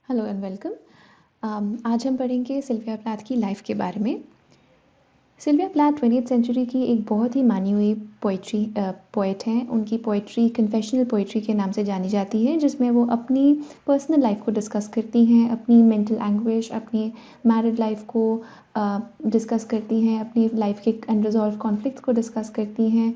Hello and welcome. आज हम पढ़ेंगे सिल्विया प्लैथ की लाइफ के बारे में। सिल्विया प्लैथ 20th सेंचुरी की एक बहुत ही मानी हुई पोइट हैं। उनकी पोइट्री कन्फेशनल पोइट्री के नाम से जानी जाती है, जिसमें वो अपनी पर्सनल लाइफ को डिस्कस करती हैं, अपनी मेंटल एंग्विश, अपनी मैरिड लाइफ को डिस्कस करती हैं, अपनी लाइफ के अनरिजॉल्व कॉन्फ्लिक्ट्स को डिस्कस करती हैं।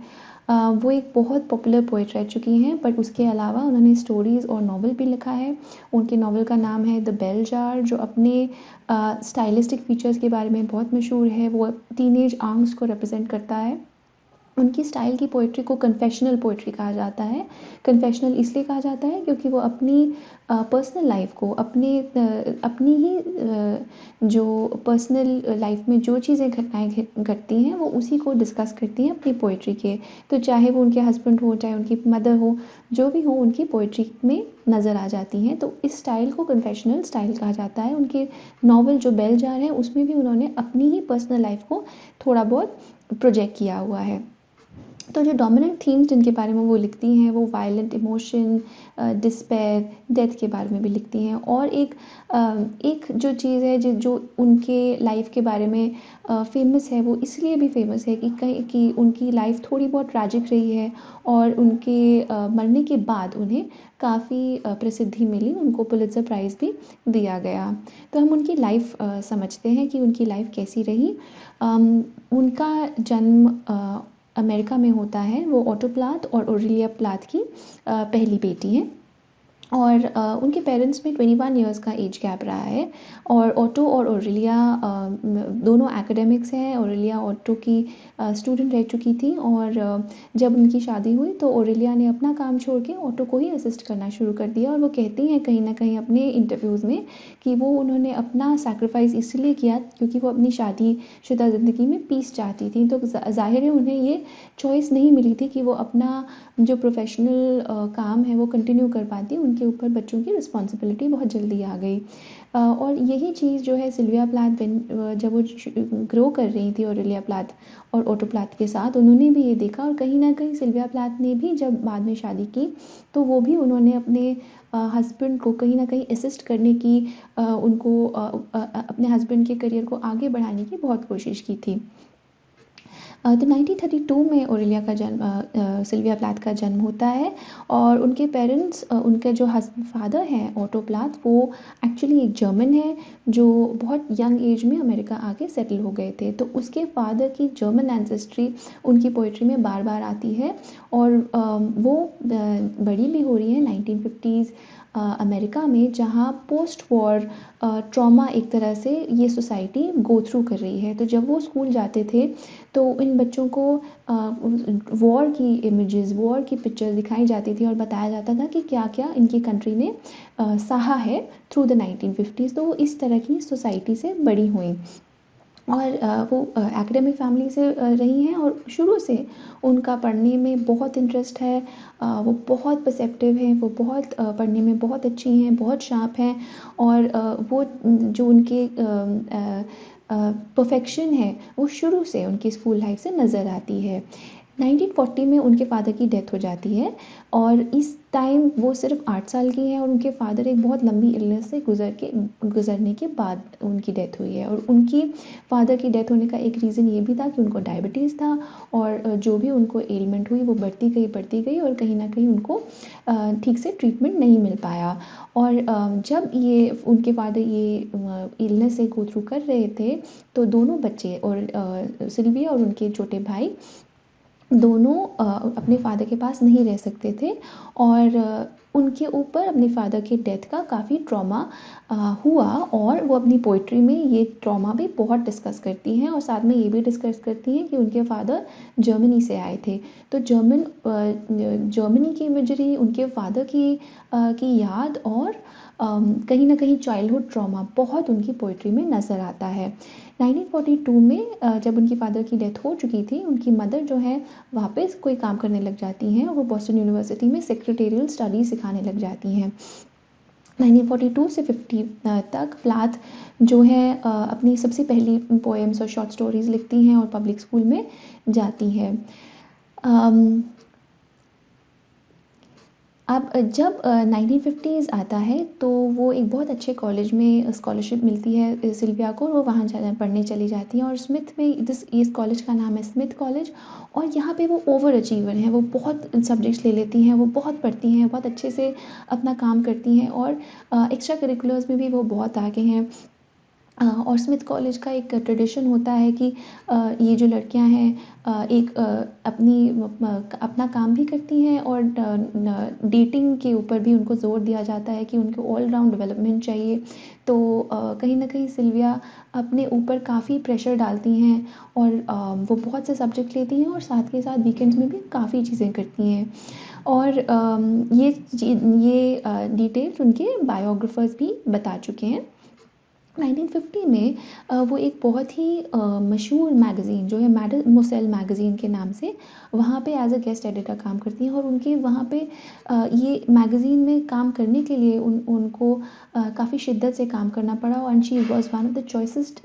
वो एक बहुत पॉपुलर पोइट रह चुकी हैं, बट उसके अलावा उन्होंने स्टोरीज़ और नॉवल भी लिखा है। उनके नॉवल का नाम है द बेल जार, जो अपने स्टाइलिस्टिक फीचर्स के बारे में बहुत मशहूर है। वो टीनेज आंग्स को रिप्रेजेंट करता है। उनकी स्टाइल की पोइट्री को कन्फेशनल पोइट्री कहा जाता है। कन्फेशनल इसलिए कहा जाता है क्योंकि वो अपनी पर्सनल लाइफ को अपनी ही जो पर्सनल लाइफ में जो चीज़ें घटनाएं घटती हैं वो उसी को डिस्कस करती हैं अपनी पोइट्री के। तो चाहे वो उनके हस्बैंड हो, चाहे उनकी मदर हो, जो भी हो, उनकी पोइट्री में नज़र आ जाती हैं। तो इस स्टाइल को कन्फेशनल स्टाइल कहा जाता है। उनके नॉवल जो बेल जार है उसमें भी उन्होंने अपनी ही पर्सनल लाइफ को थोड़ा बहुत प्रोजेक्ट किया हुआ है। तो जो डोमिनेंट थीम्स जिनके बारे में वो लिखती हैं वो वायलेंट इमोशन, डिस्पेयर, डेथ के बारे में भी लिखती हैं। और एक जो चीज़ है जो उनके लाइफ के बारे में फेमस है, वो इसलिए भी फेमस है कि उनकी लाइफ थोड़ी बहुत ट्रैजिक रही है और उनके मरने के बाद उन्हें काफ़ी प्रसिद्धि मिली, उनको पुलित्ज़र प्राइज़ भी दिया गया। तो हम उनकी लाइफ समझते हैं कि उनकी लाइफ कैसी रही। उनका जन्म अमेरिका में होता है। वो ऑटो प्लाथ और ओरेलिया प्लाथ की पहली बेटी हैं। और उनके पेरेंट्स में 21 ईयर्स का एज गैप रहा है। और ऑटो और ओरेलिया दोनों एकेडमिक्स हैं। ओरेलिया ऑटो की स्टूडेंट रह चुकी थी, और जब उनकी शादी हुई तो ओरेलिया ने अपना काम छोड़ के ऑटो को ही असिस्ट करना शुरू कर दिया। और वो कहती हैं कहीं ना कहीं अपने इंटरव्यूज़ में कि वो उन्होंने अपना सैक्रिफाइस इसलिए किया क्योंकि वो अपनी शादीशुदा ज़िंदगी में पीस चाहती थी। तो ज़ाहिर है उन्हें ये चॉइस नहीं मिली थी कि वो अपना जो प्रोफेशनल काम है वो कंटिन्यू कर पाती। उनके ऊपर बच्चों की रिस्पॉन्सिबिलिटी बहुत जल्दी आ गई। और यही चीज़ जो है सिल्विया प्लैथ जब वो ग्रो कर रही थी ओरेलिया प्लैथ और ऑटो प्लैथ के साथ, उन्होंने भी ये देखा। और कहीं ना कहीं सिल्विया प्लैथ ने भी जब बाद में शादी की तो वो भी उन्होंने अपने हस्बैंड को कहीं ना कहीं असिस्ट करने की, उनको अपने हस्बैंड के करियर को आगे बढ़ाने की बहुत कोशिश की थी। तो 1932 में ओरेलिया का जन्म सिल्विया प्लैथ का जन्म होता है। और उनके पेरेंट्स, उनके जो फादर हैं ऑटो प्लैथ, वो एक्चुअली एक जर्मन है जो बहुत यंग एज में अमेरिका आके सेटल हो गए थे। तो उसके फादर की जर्मन एंसेस्ट्री उनकी पोइट्री में बार बार आती है। और वो बड़ी भी हो रही है 1950s अमेरिका में, जहाँ पोस्ट वॉर ट्रॉमा एक तरह से ये सोसाइटी गो थ्रू कर रही है। तो जब वो स्कूल जाते थे तो इन बच्चों को वॉर की इमेजेस, वॉर की पिक्चर्स दिखाई जाती थी और बताया जाता था कि क्या क्या इनकी कंट्री ने सहा है थ्रू द 1950s। तो वो इस तरह की सोसाइटी से बड़ी हुई। और वो एकेडमिक फैमिली से रही हैं, और शुरू से उनका पढ़ने में बहुत इंटरेस्ट है। वो बहुत परसेप्टिव हैं, वो बहुत पढ़ने में बहुत अच्छी हैं, बहुत शार्प हैं। और वो जो उनके परफेक्शन है वो शुरू से उनकी स्कूल लाइफ से नज़र आती है। 1940 में उनके फादर की डेथ हो जाती है, और इस टाइम वो सिर्फ 8 साल की हैं। और उनके फादर एक बहुत लंबी इलनेस से गुजरने के बाद उनकी डेथ हुई है। और उनकी फादर की डेथ होने का एक रीज़न ये भी था कि उनको डायबिटीज़ था, और जो भी उनको एलिमेंट हुई वो बढ़ती गई और कहीं ना कहीं उनको ठीक से ट्रीटमेंट नहीं मिल पाया। और जब ये उनके फादर ये इलनेस से गो थ्रू कर रहे थे तो दोनों बच्चे, और सिल्विया और उनके छोटे भाई, दोनों अपने फादर के पास नहीं रह सकते थे। और उनके ऊपर अपने फादर के डेथ का काफ़ी ट्रॉमा हुआ। और वो अपनी पोइट्री में ये ट्रॉमा भी बहुत डिस्कस करती हैं, और साथ में ये भी डिस्कस करती हैं कि उनके फादर जर्मनी से आए थे। तो जर्मनी की इमेजरी, उनके फादर की याद, और कहीं ना कहीं चाइल्डहुड ट्रॉमा बहुत उनकी पोइट्री में नज़र आता है। 1942 में जब उनकी फादर की डेथ हो चुकी थी, उनकी मदर जो है वापस कोई काम करने लग जाती हैं, और वो बॉस्टन यूनिवर्सिटी में सेक्रेटेरियल स्टडीज़ सिखाने लग जाती हैं। 1942 से 50 तक प्लैथ जो है अपनी सबसे पहली पोएम्स और शॉर्ट स्टोरीज़ लिखती हैं और पब्लिक स्कूल में जाती हैं। अब जब 1950s आता है तो वो एक बहुत अच्छे कॉलेज में स्कॉलरशिप मिलती है सिल्विया को, और वो वहाँ पढ़ने चली जाती हैं। और स्मिथ में इस कॉलेज का नाम है स्मिथ कॉलेज। और यहाँ पे वो ओवर अचीवर हैं, वो बहुत सब्जेक्ट्स ले लेती हैं, वो बहुत पढ़ती हैं, बहुत अच्छे से अपना काम करती हैं, और एक्स्ट्रा करिकुलर्स में भी वो बहुत आगे हैं। और स्मिथ कॉलेज का एक ट्रेडिशन होता है कि ये जो लड़कियां हैं एक अपना काम भी करती हैं, और डेटिंग के ऊपर भी उनको ज़ोर दिया जाता है कि उनको ऑल राउंड डेवलपमेंट चाहिए। तो कहीं ना कहीं सिल्विया अपने ऊपर काफ़ी प्रेशर डालती हैं, और वो बहुत से सब्जेक्ट लेती हैं, और साथ के साथ वीकेंड्स में भी काफ़ी चीज़ें करती हैं। और ये डिटेल्स उनके बायोग्राफर्स भी बता चुके हैं। 1950 में वो एक बहुत ही मशहूर मैगज़ीन जो है मैडम मुसेल मैगज़ीन के नाम से वहाँ पे एज अ गेस्ट एडिटर काम करती हैं। और उनके वहाँ पे ये मैगज़ीन में काम करने के लिए उनको काफ़ी शिद्दत से काम करना पड़ा, and she was one of the choicest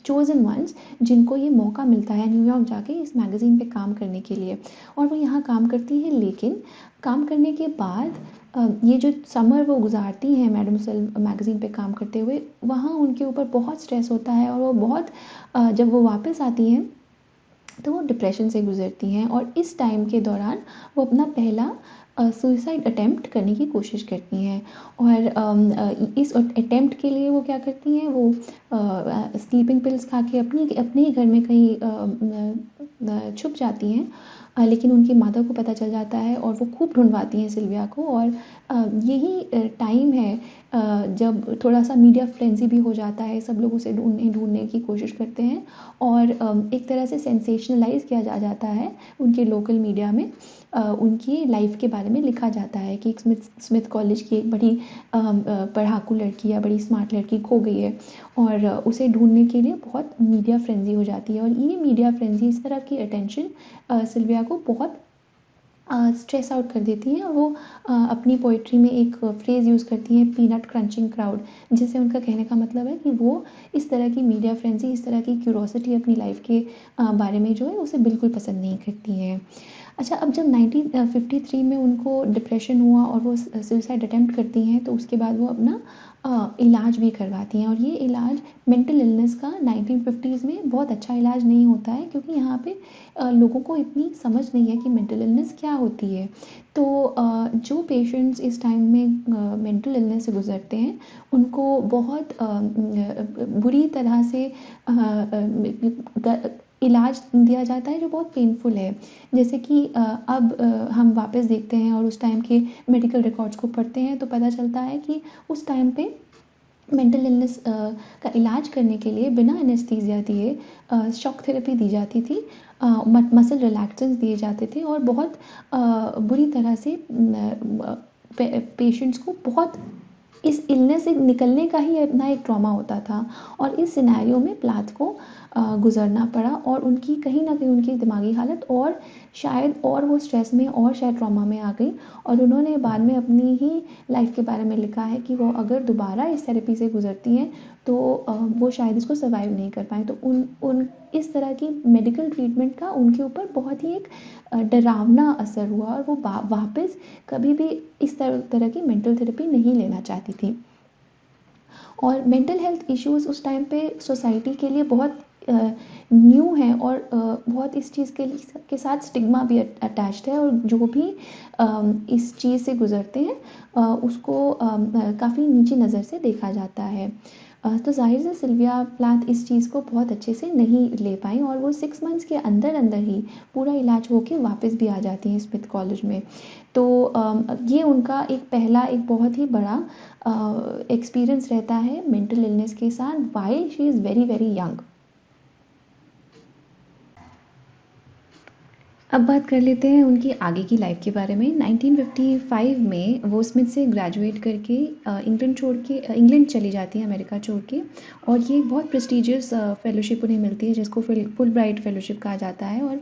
chosen ones जिनको ये मौका मिलता है न्यूयॉर्क जाके इस मैगज़ीन पे काम करने के लिए। और वो यहाँ काम करती हैं, लेकिन काम करने के बाद ये जो समर वो गुजारती हैं मैडम सेल मैगज़ीन पे काम करते हुए, वहाँ उनके ऊपर बहुत स्ट्रेस होता है, और वो बहुत जब वो वापस आती हैं तो वो डिप्रेशन से गुजरती हैं। और इस टाइम के दौरान वो अपना पहला सुसाइड अटेम्प्ट करने की कोशिश करती हैं। और इस अटेम्प्ट के लिए वो क्या करती हैं, वो स्लीपिंग पिल्स खा के अपने ही घर में कहीं छुप जाती हैं। लेकिन उनकी माता को पता चल जाता है, और वो खूब ढूंढवाती हैं सिल्विया को। और यही टाइम है जब थोड़ा सा मीडिया फ्रेंजी भी हो जाता है, सब लोग उसे ढूंढने की कोशिश करते हैं, और एक तरह से सेंसेशनलाइज किया जाता है उनके लोकल मीडिया में। उनकी लाइफ के बारे में लिखा जाता है कि एक स्मिथ कॉलेज की एक बड़ी पढ़ाकू लड़की या बड़ी स्मार्ट लड़की खो गई है, और उसे ढूंढने के लिए बहुत मीडिया फ्रेंजी हो जाती है। और ये मीडिया फ्रेंजी, इस तरह की अटेंशन सिल्विया को बहुत स्ट्रेस आउट कर देती हैं। और वो अपनी पोइट्री में एक फ्रेज़ यूज़ करती हैं, पीनट क्रंचिंग क्राउड, जिससे उनका कहने का मतलब है कि वो इस तरह की मीडिया फ्रेंजी, इस तरह की क्यूरोसिटी अपनी लाइफ के बारे में जो है उसे बिल्कुल पसंद नहीं करती हैं। अच्छा, अब जब 1953 में उनको डिप्रेशन हुआ और वो सुसाइड अटेम्प्ट करती हैं, तो उसके बाद वो अपना इलाज भी करवाती हैं। और ये इलाज मेंटल इलनेस का 1950s में बहुत अच्छा इलाज नहीं होता है, क्योंकि यहाँ पे लोगों को इतनी समझ नहीं है कि मेंटल इलनेस क्या होती है। तो जो पेशेंट्स इस टाइम में मेंटल इलनेस से गुजरते हैं, उनको बहुत बुरी तरह से इलाज दिया जाता है जो बहुत पेनफुल है। जैसे कि अब हम वापस देखते हैं और उस टाइम के मेडिकल रिकॉर्ड्स को पढ़ते हैं, तो पता चलता है कि उस टाइम पे मेंटल इलनेस का इलाज करने के लिए बिना एनेस्थीसिया दिए शॉक थेरेपी दी जाती थी, मसल रिलैक्सेंस दिए जाते थे, और बहुत बुरी तरह से पेशेंट्स को बहुत इस इलनेस से निकलने का ही अपना एक ट्रॉमा होता था। और इस सिनेरियो में प्लाथ को गुजरना पड़ा, और उनकी कहीं ना कहीं उनकी दिमागी हालत और शायद और वो स्ट्रेस में और शायद ट्रॉमा में आ गई। और उन्होंने बाद में अपनी ही लाइफ के बारे में लिखा है कि वो अगर दोबारा इस थेरेपी से गुजरती हैं तो वो शायद इसको सर्वाइव नहीं कर पाएँ। तो उन इस तरह की मेडिकल ट्रीटमेंट का उनके ऊपर बहुत ही एक डरावना असर हुआ, और वो वापस कभी भी इस तरह की मेंटल थेरेपी नहीं लेना चाहती थी। और मेंटल हेल्थ इश्यूज़ उस टाइम पे सोसाइटी के लिए बहुत न्यू है, और बहुत इस चीज़ के साथ स्टिग्मा भी अटैच्ड है, और जो भी इस चीज़ से गुजरते हैं उसको काफ़ी नीची नज़र से देखा जाता है। तो ज़ाहिर से सिल्विया प्लाथ इस चीज़ को बहुत अच्छे से नहीं ले पाई, और वो 6 मंथ्स के अंदर अंदर ही पूरा इलाज होके वापस भी आ जाती हैं स्मिथ कॉलेज में। तो ये उनका एक बहुत ही बड़ा एक्सपीरियंस रहता है मेंटल इलनेस के साथ while she is very very young. अब बात कर लेते हैं उनकी आगे की लाइफ के बारे में। 1955 में वो स्मिथ से ग्रेजुएट करके इंग्लैंड चली जाती हैं, अमेरिका छोड़ के। और ये बहुत प्रेस्टिजियस फेलोशिप उन्हें मिलती है, जिसको फुल ब्राइट फेलोशिप कहा जाता है। और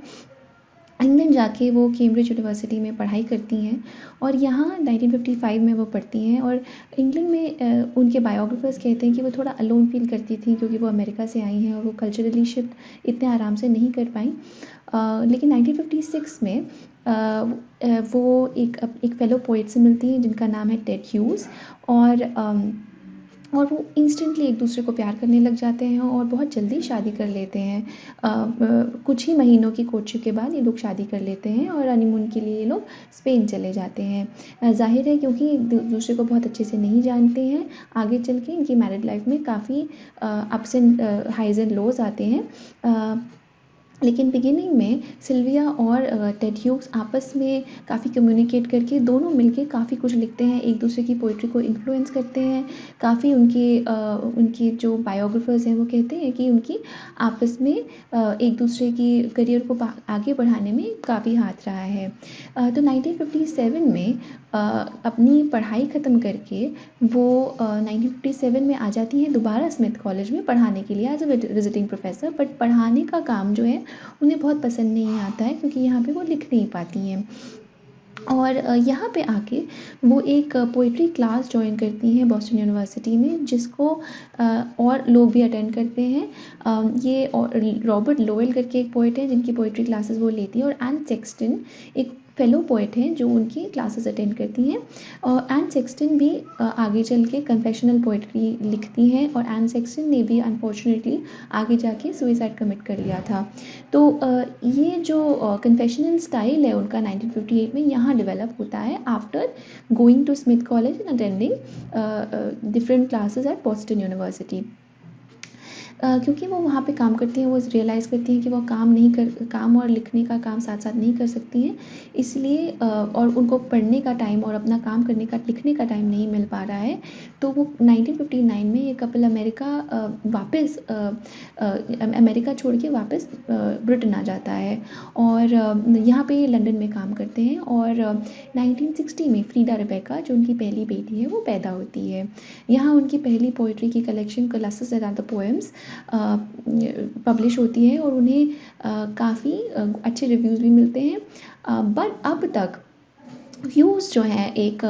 इंग्लैंड जाके वो कैम्ब्रिज यूनिवर्सिटी में पढ़ाई करती हैं, और यहाँ 1955 में वो पढ़ती हैं। और इंग्लैंड में उनके बायोग्राफर्स कहते हैं कि वो थोड़ा अलोन फील करती थी, क्योंकि वो अमेरिका से आई हैं और वो कल्चरली शिफ्ट इतने आराम से नहीं कर पाई। लेकिन 1956 में वो एक फेलो पोएट से मिलती हैं जिनका नाम है टेड ह्यूज। और वो इंस्टेंटली एक दूसरे को प्यार करने लग जाते हैं और बहुत जल्दी शादी कर लेते हैं। कुछ ही महीनों की कोर्टशिप के बाद ये लोग शादी कर लेते हैं और हनीमून के लिए ये लोग स्पेन चले जाते हैं। ज़ाहिर है क्योंकि एक दूसरे को बहुत अच्छे से नहीं जानते हैं, आगे चल के इनकी मैरिड लाइफ में काफ़ी ups and highs and lows आते हैं। लेकिन बिगिनिंग में सिल्विया और टेड ह्यूग्स आपस में काफ़ी कम्युनिकेट करके दोनों मिलके काफ़ी कुछ लिखते हैं, एक दूसरे की पोइट्री को इन्फ्लुएंस करते हैं। काफ़ी उनकी जो बायोग्राफर्स हैं वो कहते हैं कि उनकी आपस में एक दूसरे की करियर को आगे बढ़ाने में काफ़ी हाथ रहा है। तो 1957 में अपनी पढ़ाई ख़त्म करके वो 1957 में आ जाती हैं दोबारा स्मिथ कॉलेज में पढ़ाने के लिए as a visiting professor. But पढ़ाने का काम जो है उन्हें बहुत पसंद नहीं आता है क्योंकि यहाँ पे वो लिख नहीं पाती हैं। और यहाँ पे आके वो एक पोइट्री क्लास ज्वाइन करती हैं बॉस्टन यूनिवर्सिटी में, जिसको और लोग भी अटेंड करते हैं। ये रॉबर्ट लोवेल करके एक पोइट है जिनकी पोइट्री क्लासेस वो लेती है, और एन सेक्सटन एक फेलो पोइट हैं जो उनकी क्लासेस अटेंड करती हैं। और एन सेक्सटन भी आगे चल के कन्फेशनल पोइट्री लिखती हैं, और एन सेक्सटन ने भी अनफॉर्चुनेटली आगे जाके सुइसाइड कमिट कर लिया था। तो ये जो कन्फेशनल स्टाइल है उनका 1958 में यहाँ डेवलप होता है after going to Smith college and attending different classes at Boston university. क्योंकि वो वहाँ पे काम करती हैं, वो रियलाइज़ करती हैं कि वो काम और लिखने का काम साथ साथ नहीं कर सकती हैं, इसलिए और उनको पढ़ने का टाइम और अपना काम करने का लिखने का टाइम नहीं मिल पा रहा है। तो वो 1959 में ये कपल वापस अमेरिका छोड़ के वापस ब्रिटेन आ जाता है, और यहाँ पे लंदन में काम करते हैं। और 1960 में फ्रीडा रेबेका जो उनकी पहली बेटी है वो पैदा होती है। यहाँ उनकी पहली पोइट्री की collection colossus and other poems publish होती है, और उन्हें काफ़ी अच्छे रिव्यूज़ भी मिलते हैं। बट अब तक ह्यूज जो है एक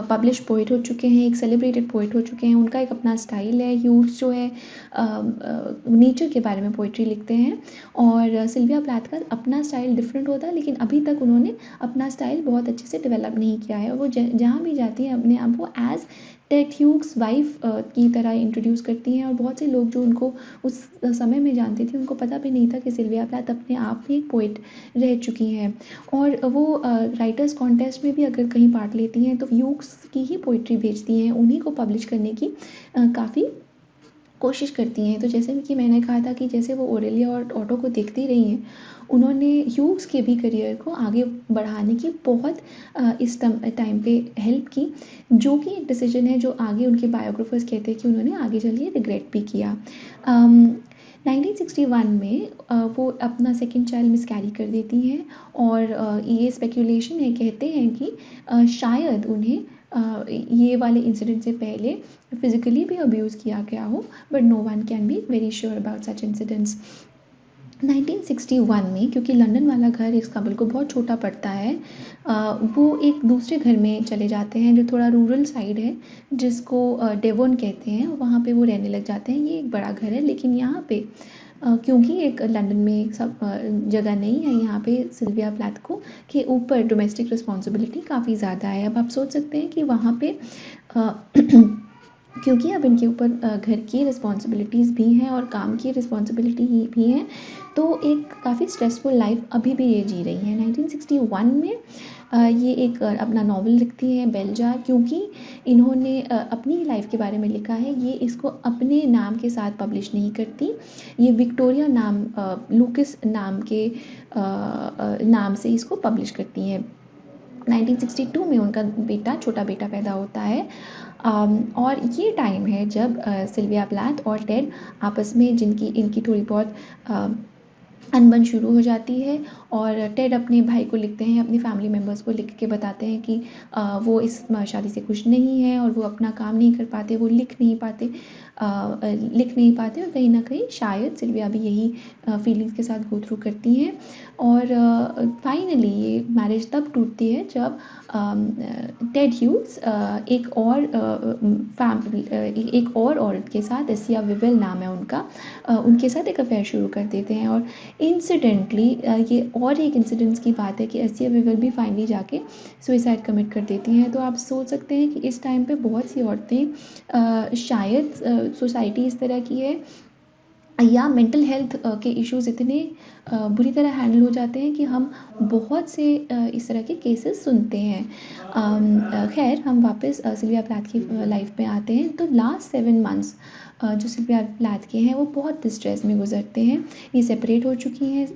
पब्लिश पोइट हो चुके हैं, एक सेलिब्रेटेड पोइट हो चुके हैं, उनका एक अपना स्टाइल है। ह्यूज जो है नेचर के बारे में पोइट्री लिखते हैं, और सिल्विया प्लैथ का अपना स्टाइल डिफरेंट होता है, लेकिन अभी तक उन्होंने अपना स्टाइल बहुत अच्छे से डेवलप नहीं किया है। वो जहाँ भी जाती हैं अपने आप को एज टेड ह्यूग्स वाइफ की तरह इंट्रोड्यूस करती हैं, और बहुत से लोग जो उनको उस समय में जानते थे उनको पता भी नहीं था कि सिल्विया प्लैथ अपने आप में एक पोइट रह चुकी हैं। और वो राइटर्स कॉन्टेस्ट में भी अगर कहीं पार्ट लेती हैं तो ह्यूग्स की ही पोइट्री भेजती हैं, उन्हीं को पब्लिश करने की काफ़ी कोशिश करती हैं। तो जैसे कि मैंने कहा था कि जैसे वो ओरेलिया और ऑटो को देखती रही हैं, उन्होंने ह्यूग्स के भी करियर को आगे बढ़ाने की बहुत इस टाइम पे हेल्प की, जो कि एक डिसीजन है जो आगे उनके बायोग्राफर्स कहते हैं कि उन्होंने आगे चलिए रिग्रेट भी किया। 1961 में वो अपना सेकंड चाइल्ड मिसकैरी कर देती हैं, और ये स्पेकुलेशन है, कहते हैं कि शायद उन्हें ये वाले इंसिडेंट से पहले फिजिकली भी अब्यूज़ किया गया हो, but no one can be very sure about such incidents. 1961 में क्योंकि लंदन वाला घर इस कपल को बहुत छोटा पड़ता है, वो एक दूसरे घर में चले जाते हैं जो थोड़ा रूरल साइड है, जिसको डेवोन कहते हैं। वहाँ पे वो रहने लग जाते हैं। ये एक बड़ा घर है, लेकिन यहाँ पे क्योंकि एक लंदन में सब जगह नहीं है, यहाँ पे सिल्विया प्लैथ को के ऊपर डोमेस्टिक रिस्पॉन्सिबिलिटी काफ़ी ज़्यादा है। अब आप सोच सकते हैं कि वहाँ पे क्योंकि अब इनके ऊपर घर की रिस्पॉन्सिबिलिटीज़ भी हैं और काम की रिस्पॉन्सिबिलिटी भी हैं, तो एक काफ़ी स्ट्रेसफुल लाइफ अभी भी ये जी रही हैं। 1961 में ये एक अपना नावल लिखती हैं बेलजार, क्योंकि इन्होंने अपनी लाइफ के बारे में लिखा है। ये इसको अपने नाम के साथ पब्लिश नहीं करती, ये विक्टोरिया नाम लूकस नाम के नाम से इसको पब्लिश करती हैं। 1962 में उनका छोटा बेटा पैदा होता है, और ये टाइम है जब सिल्विया प्लैथ और टेड आपस में इनकी थोड़ी बहुत अनबन शुरू हो जाती है। और टेड अपने भाई को लिखते हैं, अपने फैमिली मेम्बर्स को लिख के बताते हैं कि वो इस शादी से खुश नहीं है और वो अपना काम नहीं कर पाते, वो लिख नहीं पाते। लिख नहीं पाते और कहीं ना कहीं शायद सिल्विया भी यही फीलिंग्स के साथ गो थ्रू करती हैं। और फाइनली ये मैरिज तब टूटती है जब टेड ह्यूज एक और औरत के साथ, एसिया विवेल नाम है उनका, उनके साथ एक अफेयर शुरू कर देते हैं। और इंसिडेंटली ये और एक इंसिडेंट्स की बात है कि एसिया विवेल भी फाइनली जाके सुइसाइड कमिट कर देती हैं। तो आप सोच सकते हैं कि इस टाइम पे बहुत सी औरतें शायद सोसाइटी इस तरह की है या मेंटल हेल्थ के इश्यूज इतने बुरी तरह हैंडल हो जाते हैं कि हम बहुत से इस तरह के केसेस सुनते हैं। खैर हम वापस सिल्विया प्लैथ की लाइफ में आते हैं। तो लास्ट 7 मंथ्स जो सिल्विया प्लैथ के हैं वो बहुत डिस्ट्रेस में गुजरते हैं। ये सेपरेट हो चुकी हैं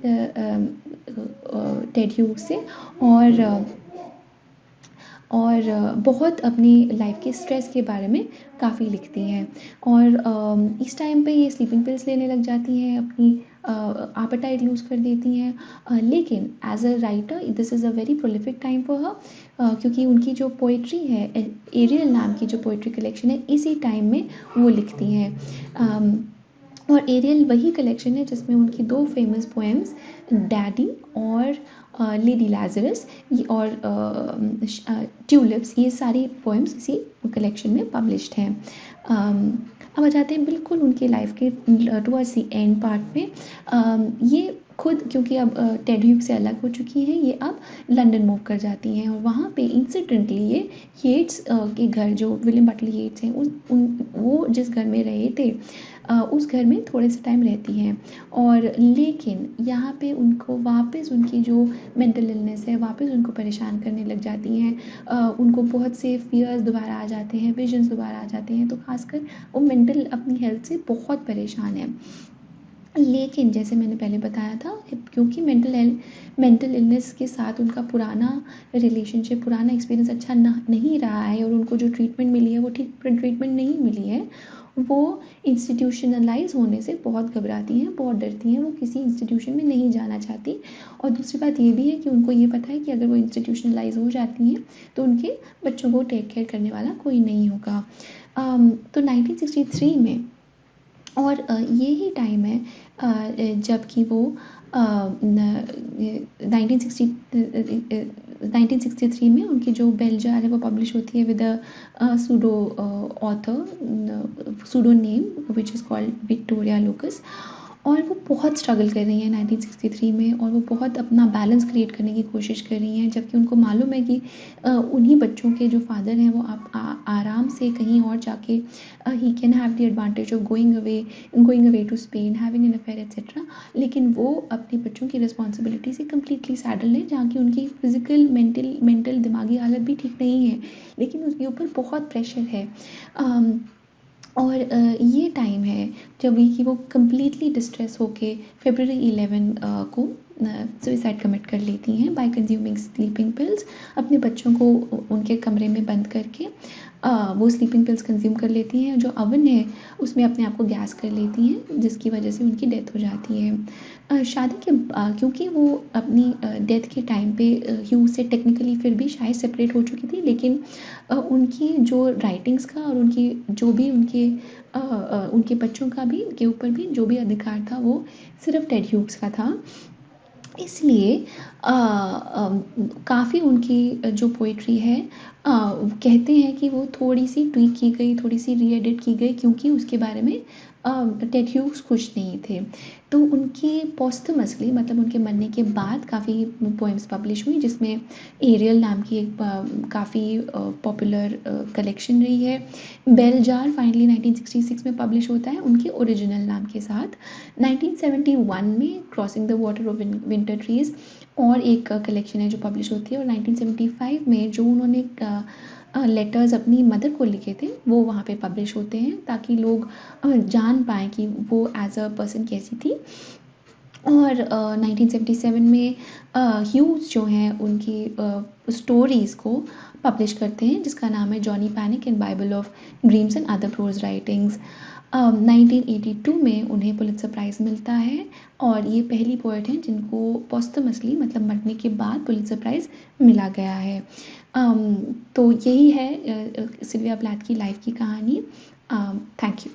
टेड ह्यूज से और बहुत अपनी लाइफ के स्ट्रेस के बारे में काफ़ी लिखती हैं। और इस टाइम पे ये स्लीपिंग पिल्स लेने लग जाती हैं, अपनी एपेटाइट लूज़ कर देती हैं। लेकिन as a writer this is a very prolific time for her, क्योंकि उनकी जो पोइट्री है, एरियल नाम की जो पोइट्री कलेक्शन है, इसी टाइम में वो लिखती हैं। और एरियल वही कलेक्शन है जिसमें उनकी 2 फेमस पोएम्स डैडी और लेडी लैज़रस और ट्यूलिप्स, ये सारी पोएम्स इसी कलेक्शन में पब्लिश्ड हैं। अब आ जाते हैं बिल्कुल उनकी लाइफ के टुवर्ड्स द एंड पार्ट में। ये खुद क्योंकि अब टेड ह्यूज से अलग हो चुकी हैं, ये अब लंदन मूव कर जाती हैं और वहाँ पे इंसिडेंटली ये येट्स के घर, जो विलियम बटलर येट्स हैं, वो जिस घर में रहे थे उस घर में थोड़े से टाइम रहती हैं। और लेकिन यहाँ पे उनको वापस उनकी जो मेंटल इलनेस है वापस उनको परेशान करने लग जाती हैं। उनको बहुत से फियर्स दोबारा आ जाते हैं, विजन्स दोबारा आ जाते हैं। तो खासकर वो मेंटल अपनी हेल्थ से बहुत परेशान है। लेकिन जैसे मैंने पहले बताया था, क्योंकि मेंटल इलनेस के साथ उनका पुराना रिलेशनशिप, पुराना एक्सपीरियंस अच्छा नहीं रहा है और उनको जो ट्रीटमेंट मिली है वो ठीक ट्रीटमेंट नहीं मिली है, वो इंस्टीट्यूशनलाइज होने से बहुत घबराती हैं, बहुत डरती हैं, वो किसी इंस्टीट्यूशन में नहीं जाना चाहती। और दूसरी बात ये भी है कि उनको ये पता है कि अगर वो इंस्टीट्यूशनलाइज हो जाती हैं तो उनके बच्चों को टेक केयर करने वाला कोई नहीं होगा। तो 1963 में, और ये ही टाइम है जबकि वो 1963 में उनकी जो बेल जार है वो पब्लिश होती है with pseudo author, pseudo name which is called Victoria Lucas. और वो बहुत स्ट्रगल कर रही हैं 1963 में, और वो बहुत अपना बैलेंस क्रिएट करने की कोशिश कर रही हैं, जबकि उनको मालूम है कि उन्हीं बच्चों के जो फादर हैं वो आराम से कहीं और जाके ही can have the advantage of going away to Spain, having an affair etcetera. लेकिन वो अपने बच्चों की रिस्पॉन्सिबिलिटी से कम्प्लीटली सैडल है, जहाँ की उनकी फिजिकल मेंटल दिमागी हालत भी ठीक नहीं है, लेकिन उसके ऊपर बहुत प्रेशर है। और ये टाइम है जब कि वो कम्प्लीटली डिस्ट्रेस होके फरवरी 11 को सुइसाइड कमिट कर लेती हैं बाय कंज्यूमिंग स्लीपिंग पिल्स। अपने बच्चों को उनके कमरे में बंद करके वो स्लीपिंग पिल्स कंज्यूम कर लेती हैं। जो ओवन है उसमें अपने आप को गैस कर लेती हैं, जिसकी वजह से उनकी डेथ हो जाती है। शादी के क्योंकि वो अपनी डेथ के टाइम पे ह्यूज से टेक्निकली फिर भी शायद सेपरेट हो चुकी थी, लेकिन उनकी जो राइटिंग्स का और उनकी जो भी उनके बच्चों का भी के ऊपर भी जो भी अधिकार था वो सिर्फ टेड ह्यूज का था। इसलिए काफ़ी उनकी जो पोइट्री है कहते हैं कि वो थोड़ी सी ट्वीक की गई, थोड़ी सी रीएडिट की गई, क्योंकि उसके बारे में टेड ह्यूज खुश नहीं थे। तो उनकी पोस्टमसली, मतलब उनके मरने के बाद काफ़ी पोएम्स पब्लिश हुई, जिसमें एरियल नाम की एक काफ़ी पॉपुलर कलेक्शन रही है। बेल जार फाइनली 1966 में पब्लिश होता है उनके ओरिजिनल नाम के साथ। 1971 में crossing the water of winter trees और एक कलेक्शन है जो पब्लिश होती है, और 1975 में जो उन्होंने लेटर्स अपनी मदर को लिखे थे वो वहाँ पे पब्लिश होते हैं, ताकि लोग जान पाएँ कि वो एज अ पर्सन कैसी थी। और 1977 में ह्यूज जो हैं उनकी स्टोरीज़ को पब्लिश करते हैं, जिसका नाम है Johnny Panic and Bible of Dreams and other prose writings. 1982 में उन्हें पुलित्ज़र प्राइज़ मिलता है, और ये पहली पोएट हैं जिनको पोस्टमसली, मतलब मरने के बाद, पुलित्ज़र प्राइज़ मिला गया है। तो यही है सिल्विया प्लैथ की लाइफ की कहानी। Thank you.